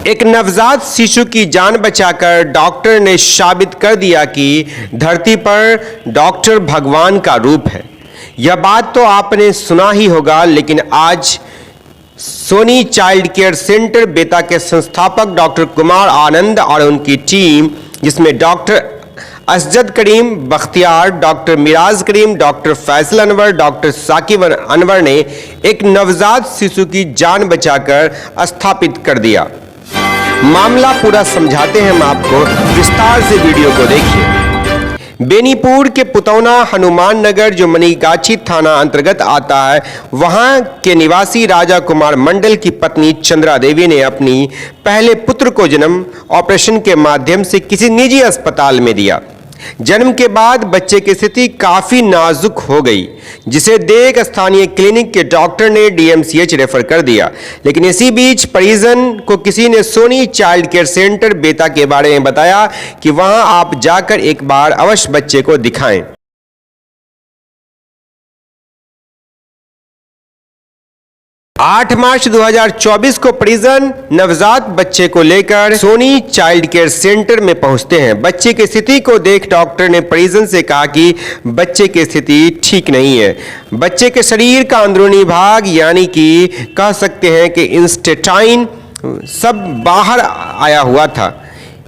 एक नवजात शिशु की जान बचाकर डॉक्टर ने साबित कर दिया कि धरती पर डॉक्टर भगवान का रूप है। यह बात तो आपने सुना ही होगा, लेकिन आज सोनी चाइल्ड केयर सेंटर बेता के संस्थापक डॉक्टर कुमार आनंद और उनकी टीम, जिसमें डॉक्टर असजद करीम बख्तियार, डॉक्टर मिराज करीम, डॉक्टर फैसल अनवर, डॉक्टर साकिब अनवर ने एक नवजात शिशु की जान बचाकर स्थापित कर दिया। मामला पूरा समझाते हैं हम आपको, विस्तार से वीडियो को देखिए। बेनीपुर के पुतौना हनुमान नगर, जो मनीगाछी थाना अंतर्गत आता है, वहां के निवासी राजा कुमार मंडल की पत्नी चंद्रा देवी ने अपनी पहले पुत्र को जन्म ऑपरेशन के माध्यम से किसी निजी अस्पताल में दिया। जन्म के बाद बच्चे की स्थिति काफी नाजुक हो गई, जिसे देख स्थानीय क्लिनिक के डॉक्टर ने डीएमसीएच रेफर कर दिया। लेकिन इसी बीच परिजन को किसी ने सोनी चाइल्ड केयर सेंटर बेता के बारे में बताया कि वहां आप जाकर एक बार अवश्य बच्चे को दिखाएं। 8 मार्च 2024 को परिजन नवजात बच्चे को लेकर सोनी चाइल्ड केयर सेंटर में पहुंचते हैं। बच्चे की स्थिति को देख डॉक्टर ने परिजन से कहा कि बच्चे की स्थिति ठीक नहीं है। बच्चे के शरीर का अंदरूनी भाग, यानी कि कह सकते हैं कि इंस्टेटाइन, सब बाहर आया हुआ था।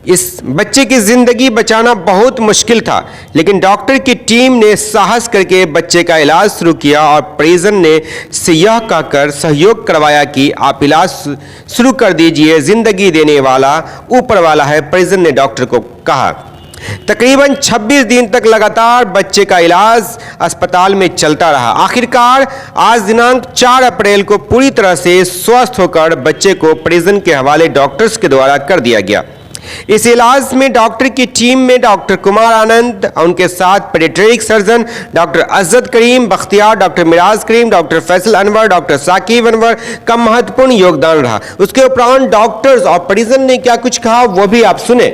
इस बच्चे की जिंदगी बचाना बहुत मुश्किल था, लेकिन डॉक्टर की टीम ने साहस करके बच्चे का इलाज शुरू किया और परिजन ने से यह कहकर सहयोग करवाया कि आप इलाज शुरू कर दीजिए, जिंदगी देने वाला ऊपर वाला है, परिजन ने डॉक्टर को कहा। तकरीबन 26 दिन तक लगातार बच्चे का इलाज अस्पताल में चलता रहा। आखिरकार आज दिनांक 4 अप्रैल को पूरी तरह से स्वस्थ होकर बच्चे को परिजन के हवाले डॉक्टर्स के द्वारा कर दिया गया। इस इलाज में डॉक्टर की टीम में डॉक्टर कुमार आनंद, उनके साथ पेडियाट्रिक सर्जन डॉक्टर असजद करीम बख्तियार, डॉक्टर मिराज करीम, डॉक्टर फैसल अनवर, डॉक्टर साकिब अनवर का महत्वपूर्ण योगदान रहा। उसके उपरांत डॉक्टर्स और परिजन ने क्या कुछ कहा वो भी आप सुने।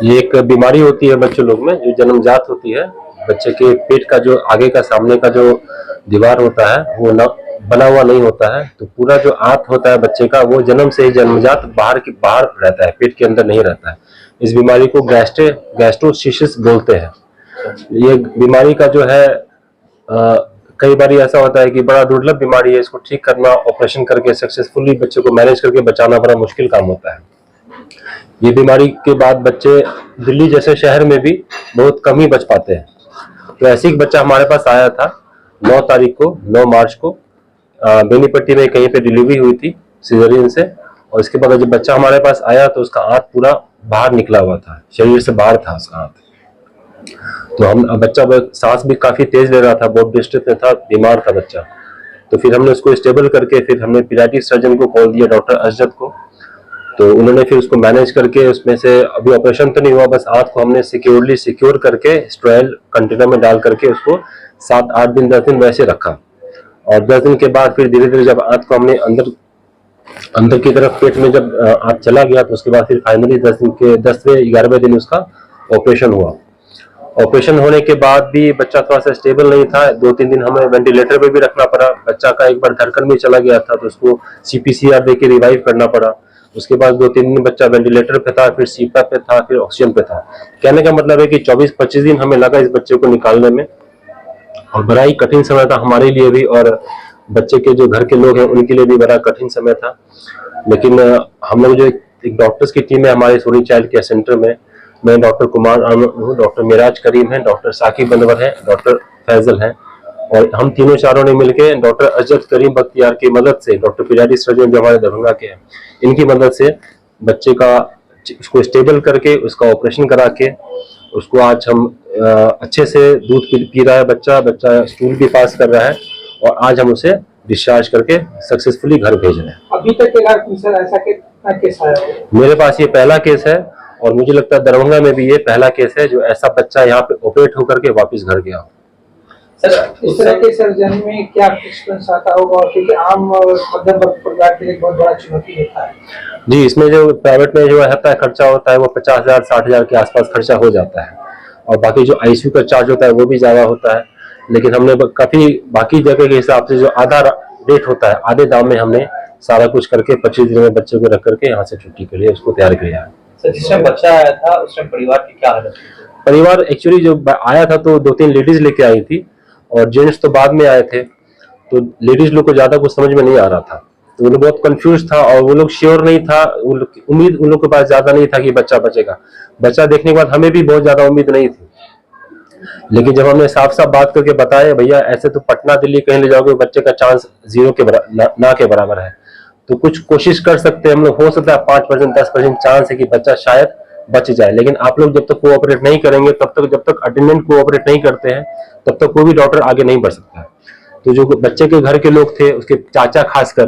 ये एक बीमारी होती है बच्चों लोग में, जो जन्मजात होती है। बच्चे के पेट का जो आगे का सामने का जो दीवार होता है वो न बना हुआ नहीं होता है, तो पूरा जो आंत होता है बच्चे का वो जन्म से ही जन्मजात बाहर रहता है, पेट के अंदर नहीं रहता है। इस बीमारी को गैस्ट्रोसिसिस बोलते हैं। ये बीमारी का जो है कई बार ऐसा होता है कि बड़ा दुर्लभ बीमारी है। इसको ठीक करना, ऑपरेशन करके सक्सेसफुली बच्चे को मैनेज करके बचाना बड़ा मुश्किल काम होता है। ये बीमारी के बाद बच्चे दिल्ली जैसे शहर में भी बहुत कम ही बच पाते हैं। तो ऐसे एक बच्चा हमारे पास आया था 9 मार्च को। बेनीपट्टी में कहीं पे डिलीवरी हुई थी सिजेरियन से, और इसके बाद जब बच्चा हमारे पास आया तो उसका आंत पूरा बाहर निकला हुआ था, शरीर से बाहर था उसका आंत। तो हम बच्चा सांस भी काफी तेज ले रहा था, बहुत डिस्ट्रेस में था, बीमार था बच्चा। तो फिर हमने उसको स्टेबल करके फिर हमने पीडियाट्रिक सर्जन को कॉल दिया, डॉक्टर असजद को। तो उन्होंने फिर उसको मैनेज करके उसमें से अभी ऑपरेशन तो नहीं हुआ, बस आंत को हमने सिक्योर करके स्टेराइल कंटेनर में डाल करके उसको 7-8 दिन 10 दिन वैसे रखा। और 10 दिन के बाद फिर धीरे धीरे जब आंत को हमने अंदर की तरफ पेट में जब आंत चला गया, तो उसके बाद फिर फाइनली 10वें 11वें दिन उसका ऑपरेशन हुआ। ऑपरेशन होने के बाद भी बच्चा थोड़ा सा स्टेबल नहीं था। 2-3 दिन हमें वेंटिलेटर पे भी रखना पड़ा। बच्चा का एक बार धड़कन भी चला गया था, तो उसको CPCR दे के रिवाइव करना पड़ा। उसके बाद 2-3 दिन बच्चा वेंटिलेटर पे था, फिर CPAP पे था, फिर ऑक्सीजन पे था। कहने का मतलब है कि 24-25 दिन हमें लगा इस बच्चे को निकालने में, और बड़ा ही कठिन समय था हमारे लिए भी, और बच्चे के जो घर के लोग हैं उनके लिए भी बड़ा कठिन समय था। लेकिन हम लोग जो एक डॉक्टर्स की टीम है हमारे सोनी चाइल्ड केयर सेंटर में, मैं डॉक्टर कुमार आनंद हूँ, डॉक्टर मिराज करीम है, डॉक्टर साकिब अनवर है, डॉक्टर फैजल है, और हम तीनों चारों ने मिलकर डॉक्टर असजद करीम बख्तियार की मदद से, डॉक्टर पीडियाट्रिक सर्जन जो हमारे दरभंगा के हैं, इनकी मदद से बच्चे का उसको स्टेबल करके उसका ऑपरेशन करा के उसको आज हम अच्छे से दूध पी रहा है बच्चा स्कूल भी पास कर रहा है, और आज हम उसे डिस्चार्ज करके सक्सेसफुली घर भेज रहे हैं। अभी तक ऐसा केस आया है? मेरे पास ये पहला केस है, और मुझे लगता है दरभंगा में भी ये पहला केस है जो ऐसा बच्चा यहाँ पे ऑपरेट होकर के वापस घर गया। सर, इस तरह के सर्जन में क्या एक्सपेंस आता होगा, क्योंकि आम मध्यम वर्ग परिवार के लिए बहुत बड़ा चुनौती होता है? जी, इसमें जो प्राइवेट में जो है खर्चा होता है वो 50,000-60,000 के आसपास खर्चा हो जाता है, और बाकी जो ICU का चार्ज होता है वो भी ज्यादा होता है। लेकिन हमने काफी बाकी जगह के हिसाब से जो आधा डेट होता है आधे दाम में हमने सारा कुछ करके 25 दिन में बच्चे को रख करके यहाँ से छुट्टी के लिए उसको तैयार किया है। सर जिस टाइम बच्चा आया था उस टाइम परिवार की क्या हालत थी? परिवार एक्चुअली जो आया था तो 2-3 लेडीज लेके आई थी और जेंट्स तो बाद में आए थे, तो लेडीज लोग को ज्यादा कुछ समझ में नहीं आ रहा था, तो वो लोग बहुत कंफ्यूज था और वो लोग श्योर नहीं था, उम्मीद उन लोग के पास ज्यादा नहीं था कि बच्चा बचेगा। बच्चा देखने के बाद हमें भी बहुत ज्यादा उम्मीद नहीं थी, लेकिन जब हमने साफ साफ बात करके बताया भैया ऐसे तो पटना दिल्ली कहीं ले जाओगे बच्चे का चांस 0 के ना के बराबर है, तो कुछ कोशिश कर सकते हैं हम लोग, हो सकता है 5% 10% चांस है कि बच्चा शायद बच जाए, लेकिन आप लोग जब तक कोऑपरेट नहीं करेंगे तब तक, जब तक अटेंडेंट कोऑपरेट नहीं करते हैं तब तक कोई भी डॉक्टर आगे नहीं बढ़ सकता है। तो जो बच्चे के घर के लोग थे, उसके चाचा खासकर,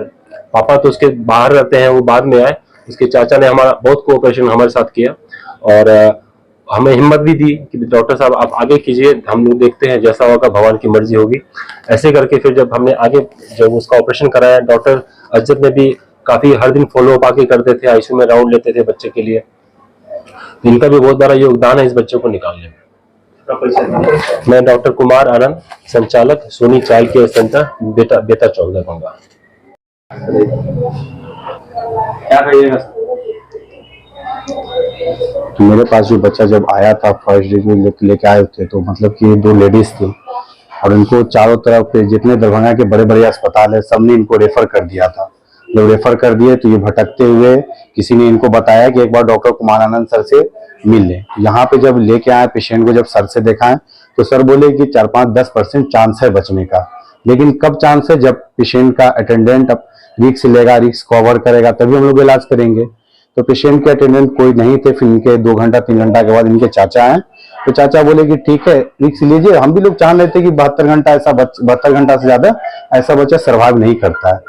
पापा तो उसके बाहर रहते हैं वो बाद में आए, उसके चाचा ने हमारा बहुत कोऑपरेशन हमारे साथ किया और हमें हिम्मत भी दी कि डॉक्टर साहब आप आगे कीजिए, हम लोग देखते हैं जैसा होगा भगवान की मर्जी होगी। ऐसे करके फिर जब हमने आगे जब उसका ऑपरेशन कराया, डॉक्टर अजद में भी काफी हर दिन फॉलो अप आके करते थे, आईसीयू में राउंड लेते थे बच्चे के लिए, तो इनका भी बहुत बड़ा योगदान है इस बच्चे को निकालने में। मैं डॉक्टर कुमार आनंद, संचालक सोनी चाइल्ड केयर सेंटर, बेटा चौंदा कहूँगा। क्या कहिएगा? तो मेरे पास जो बच्चा जब आया था फर्स्ट डे में लेके आए थे, तो मतलब कि 2 लेडीज थी और इनको चारों तरफ पे जितने दरभंगा के बड़े बड़े अस्पताल है सबने इनको रेफर कर दिया था। जब रेफर कर दिए तो ये भटकते हुए किसी ने इनको बताया कि एक बार डॉक्टर कुमार आनंद सर से मिल लें। यहाँ पे जब लेके आए पेशेंट को, जब सर से दिखाएं तो सर बोले कि 4-5-10% चांस है बचने का, लेकिन कब चांस है, जब पेशेंट का अटेंडेंट अब रिस्क लेगा, रिस्क कवर करेगा तभी हम लोग इलाज करेंगे। तो पेशेंट के अटेंडेंट कोई नहीं थे, फिर इनके 2 घंटा 3 घंटा के बाद इनके चाचा आए, तो चाचा बोले कि ठीक है रिस्क लीजिए। हम भी लोग जान रहे थे कि 72 घंटा ऐसा 72 घंटा से ज्यादा ऐसा बच्चा सर्वाइव नहीं करता है,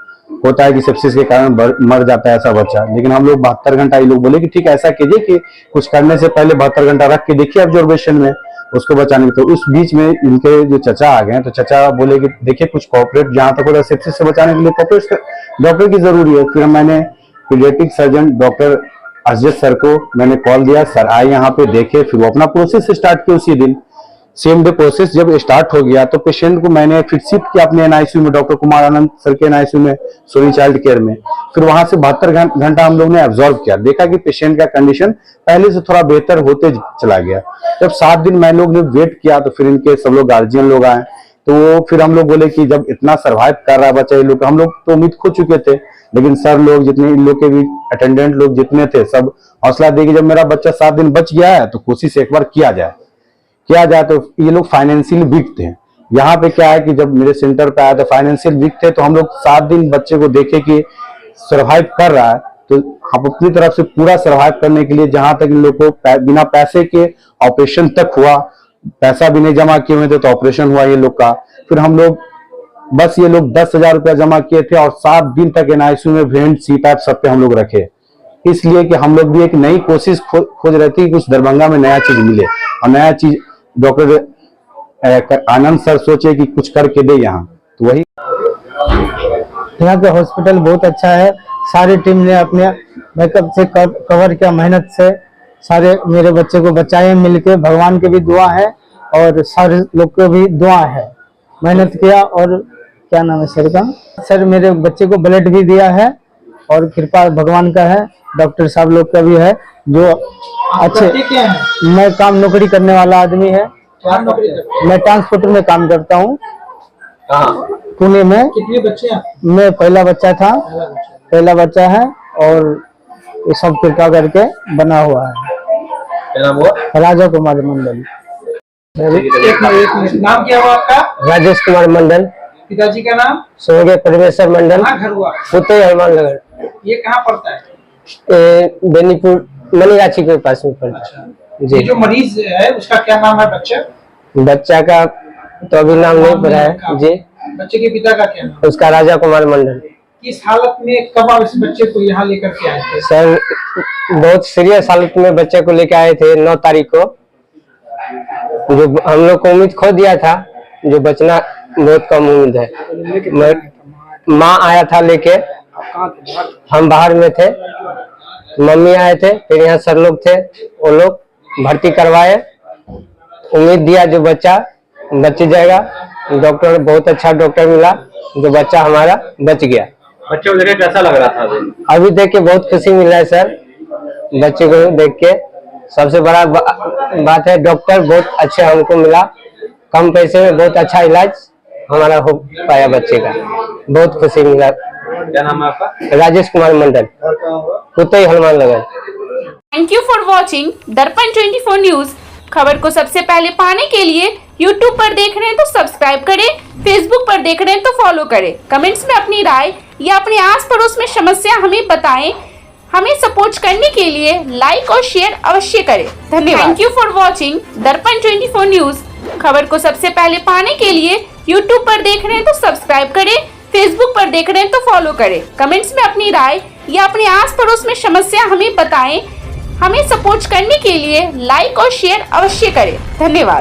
होता है कि सेप्सिस के कारण मर जाता है ऐसा बच्चा, लेकिन हम लोग 72 घंटा, ये लोग बोले कि ठीक है ऐसा कीजिए कि कुछ करने से पहले 72 घंटा रख के देखिए ऑब्जर्वेशन में उसको बचाने के। तो उस बीच में इनके जो चाचा आ गए, तो चाचा बोले कि देखिए कुछ कॉपरेट जहां तक होता है सेप्सिस से बचाने के लिए कॉपरेट डॉक्टर की जरूरी है। फिर मैंने पीडियाट्रिक सर्जन डॉक्टर अजद सर को मैंने कॉल दिया, सर आए यहाँ पे देखे, फिर वो अपना प्रोसेस स्टार्ट किया। उसी दिन सेम डे प्रोसेस जब स्टार्ट हो गया तो पेशेंट को मैंने फिर शिफ्ट किया अपने एनआईसीयू में, डॉक्टर कुमार आनंद सर के एनआईसीयू में, सोनी चाइल्ड केयर में। फिर वहां से 72 घंटा हम लोग ने ऑब्जर्व किया, देखा कि पेशेंट का कंडीशन पहले से थोड़ा बेहतर होते चला गया। जब 7 दिन मैं लोग ने वेट किया तो फिर इनके सब लोग गार्जियन लोग आए, तो फिर हम लोग बोले कि जब इतना सर्वाइव कर रहा है बच्चा, ये लोग, हम लोग तो उम्मीद खो चुके थे, लेकिन सर लोग जितने, इन लोग के भी अटेंडेंट लोग जितने थे सब हौसला दे कि जब मेरा बच्चा 7 दिन बच गया है तो कोशिश एक बार किया जाए। तो ये लोग फाइनेंशियल वीक थे। यहाँ पे क्या है कि जब मेरे सेंटर पे आया तो फाइनेंशियल वीक थे, तो हम लोग 7 दिन बच्चे को देखे कि सर्वाइव कर रहा है, तो हम अपनी तरफ से पूरा सर्वाइव करने के लिए जहां तक इन लोग को बिना पैसे के ऑपरेशन तक हुआ, पैसा भी नहीं जमा किए हुए थे तो ऑपरेशन हुआ ये लोग का। फिर हम लोग बस ये लोग 10,000 रुपया जमा किए थे और 7 दिन तक एनआईसीयू में वेंट सीपैप सब पे हम लोग रखे, इसलिए कि हम लोग भी एक नई कोशिश खोज रहे थे कि कुछ दरभंगा में नया चीज मिले, और नया चीज डॉक्टर आनंद सर सोचे कि कुछ करके दे यहाँ, तो वही। यहाँ का हॉस्पिटल बहुत अच्छा है, सारी टीम ने अपने बैकअप से कवर किया, मेहनत से सारे मेरे बच्चे को बचाए मिलके, भगवान की भी दुआ है और सारे लोग को भी दुआ है, मेहनत किया। और क्या नाम है सर का, सर मेरे बच्चे को ब्लड भी दिया है और कृपा भगवान का है, डॉक्टर साहब लोग का भी है जो अच्छे। क्या है? मैं नौकरी करने वाला आदमी है, क्या नौकरी करते हैं? मैं ट्रांसपोर्टर में काम करता हूँ पुणे में। कितने बच्चे हैं? मैं पहला बच्चा था, पहला बच्चा है और ये सब कृपा करके बना हुआ है। क्या नाम हुआ? राजा कुमार मंडल। एक मिनट, नाम क्या हुआ आपका? राजेश कुमार मंडल। पिताजी का नाम? स्वर्गीय परमेश्वर मंडल। कहाँ घर हुआ? पुते हनुमान नगर। ये कहाँ पड़ता है? बेनीपुर मनीगाछी के पास में पड़ता अच्छा, है। ये जो मरीज है उसका क्या नाम है? बच्चा का तो अभी नाम नहीं पता है जी। बच्चे के पिता का क्या नाम? उसका राजा कुमार मंडल। इस हालत में कब आप इस बच्चे को यहाँ लेकर के आए थे? सर बहुत सीरियस हालत में बच्चे को लेके आए थे 9 तारीख को, जो हम लोग को उम्मीद खो दिया था, जो बचना बहुत कम उम्मीद है। माँ आया था लेके, हम बाहर में थे, मम्मी आए थे, फिर यहाँ सर लोग थे, वो लोग भर्ती करवाए, उम्मीद दिया जो बच्चा बच जाएगा। डॉक्टर बहुत अच्छा डॉक्टर मिला, जो बच्चा हमारा बच गया। बच्चे को देखे कैसा लग रहा था अभी? अभी देख के बहुत खुशी मिला है सर, बच्चे को देख के। सबसे बड़ा बात है डॉक्टर बहुत अच्छा हमको मिला, कम पैसे में बहुत अच्छा इलाज हमारा हो पाया बच्चे का, बहुत खुशी मिला। क्या नाम है आपका? राजेश कुमार मंडल, कुत्ते Hanuman Nagar. Thank you for watching दर्पण 24 न्यूज। खबर को सबसे पहले पाने के लिए यूट्यूब पर देख रहे हैं तो सब्सक्राइब करें, फेसबुक पर देख रहे हैं तो फॉलो करें। कमेंट्स में अपनी राय या अपने आस पड़ोस में समस्या हमें बताएं। हमें सपोर्ट करने के लिए लाइक और शेयर अवश्य करें। धन्यवाद। थैंक यू फॉर वॉचिंग दर्पण 24 न्यूज। खबर को सबसे पहले पाने के लिए यूट्यूब पर देख रहे हैं तो सब्सक्राइब करें, फेसबुक पर देख रहे हैं तो फॉलो करें। कमेंट्स में अपनी राय या अपने आस पड़ोस में समस्या हमें बताएं। हमें सपोर्ट करने के लिए लाइक और शेयर अवश्य करें। धन्यवाद।